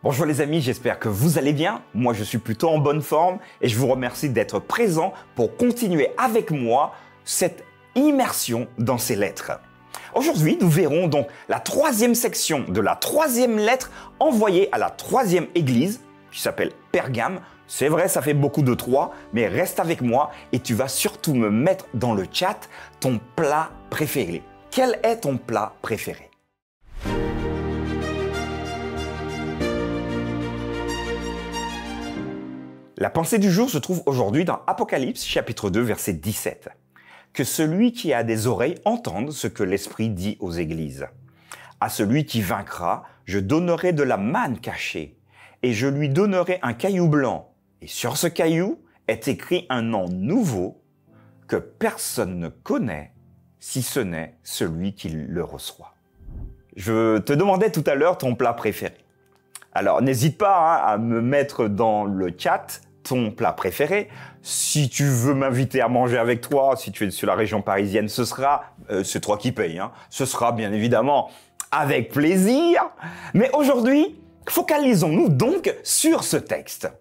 Bonjour les amis, j'espère que vous allez bien. Moi, je suis plutôt en bonne forme et je vous remercie d'être présent pour continuer avec moi cette immersion dans ces lettres. Aujourd'hui, nous verrons donc la troisième section de la troisième lettre envoyée à la troisième église qui s'appelle Pergame. C'est vrai, ça fait beaucoup de 3, mais reste avec moi et tu vas surtout me mettre dans le chat ton plat préféré. Quel est ton plat préféré ? La pensée du jour se trouve aujourd'hui dans Apocalypse chapitre 2 verset 17. Que celui qui a des oreilles entende ce que l'Esprit dit aux églises. À celui qui vaincra, je donnerai de la manne cachée et je lui donnerai un caillou blanc. Et sur ce caillou est écrit un nom nouveau que personne ne connaît si ce n'est celui qui le reçoit. Je te demandais tout à l'heure ton plat préféré. Alors n'hésite pas à me mettre dans le chat ton plat préféré. Si tu veux m'inviter à manger avec toi, si tu es sur la région parisienne, ce sera, c'est toi qui payes, ce sera bien évidemment avec plaisir. Mais aujourd'hui, focalisons-nous donc sur ce texte.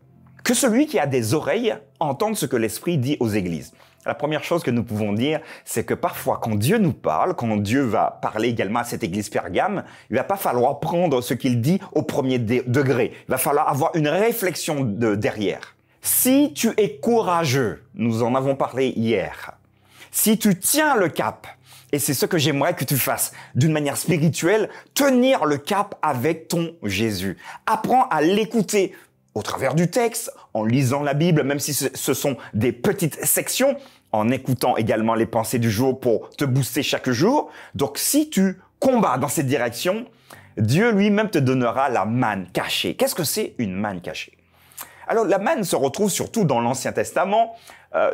Que celui qui a des oreilles entende ce que l'Esprit dit aux églises. La première chose que nous pouvons dire, c'est que parfois, quand Dieu nous parle, quand Dieu va parler également à cette église Pergame, il va pas falloir prendre ce qu'il dit au premier degré. Il va falloir avoir une réflexion derrière. Si tu es courageux, nous en avons parlé hier, si tu tiens le cap, et c'est ce que j'aimerais que tu fasses d'une manière spirituelle, tenir le cap avec ton Jésus. Apprends à l'écouter au travers du texte, en lisant la Bible, même si ce sont des petites sections, en écoutant également les pensées du jour pour te booster chaque jour. Donc, si tu combats dans cette direction, Dieu lui-même te donnera la manne cachée. Qu'est-ce que c'est une manne cachée? Alors, la manne se retrouve surtout dans l'Ancien Testament.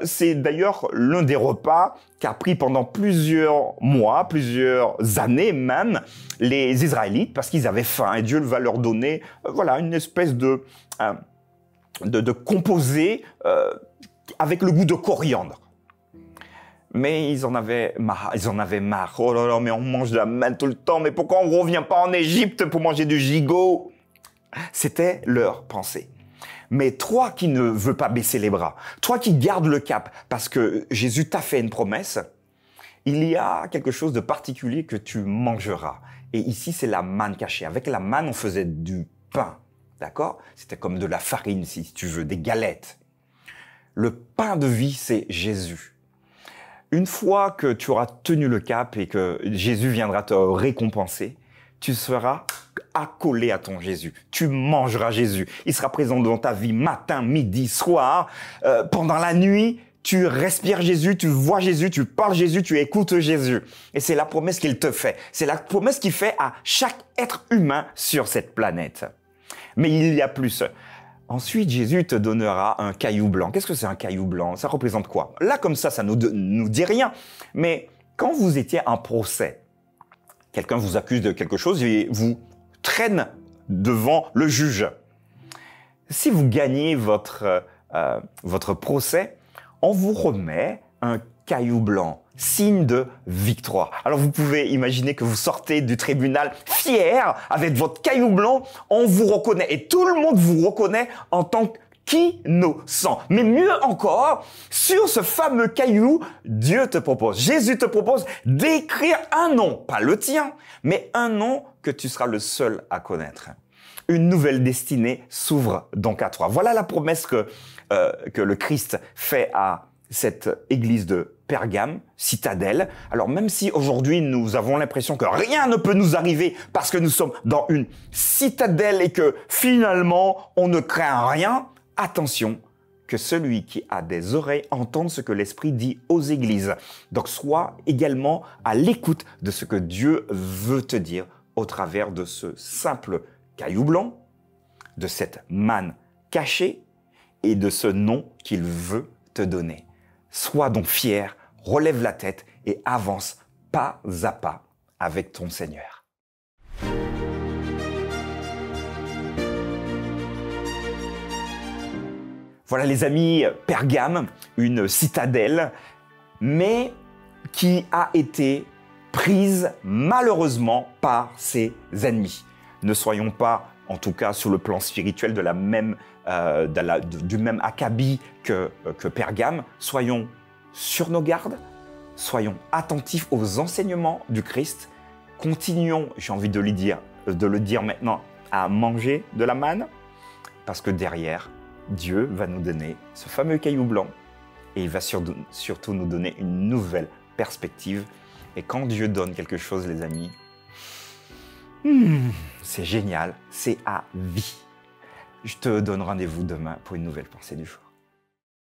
C'est d'ailleurs l'un des repas qu'a pris pendant plusieurs mois, plusieurs années même, les Israélites parce qu'ils avaient faim et Dieu va leur donner une espèce de composé avec le goût de coriandre. Mais ils en avaient marre. Oh là là, mais on mange de la manne tout le temps, mais pourquoi on ne revient pas en Égypte pour manger du gigot? C'était leur pensée. Mais toi qui ne veux pas baisser les bras, toi qui gardes le cap parce que Jésus t'a fait une promesse, il y a quelque chose de particulier que tu mangeras. Et ici, c'est la manne cachée. Avec la manne, on faisait du pain. D'accord? C'était comme de la farine, si tu veux, des galettes. Le pain de vie, c'est Jésus. Une fois que tu auras tenu le cap et que Jésus viendra te récompenser, tu seras accolé à ton Jésus. Tu mangeras Jésus. Il sera présent dans ta vie matin, midi, soir. Pendant la nuit, tu respires Jésus, tu vois Jésus, tu parles Jésus, tu écoutes Jésus. Et c'est la promesse qu'il te fait. C'est la promesse qu'il fait à chaque être humain sur cette planète. Mais il y a plus. Ensuite, Jésus te donnera un caillou blanc. Qu'est-ce que c'est un caillou blanc? Ça représente quoi? Là, comme ça nous dit rien. Mais quand vous étiez en procès, quelqu'un vous accuse de quelque chose et vous traîne devant le juge. Si vous gagnez votre procès, on vous remet un caillou blanc, signe de victoire. Alors vous pouvez imaginer que vous sortez du tribunal fier avec votre caillou blanc, on vous reconnaît et tout le monde vous reconnaît en tant qu'innocent. Mais mieux encore, sur ce fameux caillou, Dieu te propose, Jésus te propose d'écrire un nom, pas le tien, mais un nom que tu seras le seul à connaître. Une nouvelle destinée s'ouvre donc à toi. Voilà la promesse que le Christ fait à cette église de Pergame, citadelle. Alors même si aujourd'hui nous avons l'impression que rien ne peut nous arriver parce que nous sommes dans une citadelle et que finalement on ne craint rien, attention, que celui qui a des oreilles entende ce que l'Esprit dit aux églises. Donc sois également à l'écoute de ce que Dieu veut te dire au travers de ce simple caillou blanc, de cette manne cachée et de ce nom qu'il veut te donner. Sois donc fier, relève la tête et avance pas à pas avec ton Seigneur. Voilà les amis, Pergame, une citadelle, mais qui a été prise malheureusement par ses ennemis. Ne soyons pas en tout cas sur le plan spirituel, du même acabit que Pergame. Soyons sur nos gardes, soyons attentifs aux enseignements du Christ, continuons, j'ai envie de le dire maintenant, à manger de la manne, parce que derrière, Dieu va nous donner ce fameux caillou blanc et il va surtout nous donner une nouvelle perspective. Et quand Dieu donne quelque chose, les amis, c'est génial, c'est à vie. Je te donne rendez-vous demain pour une nouvelle pensée du jour.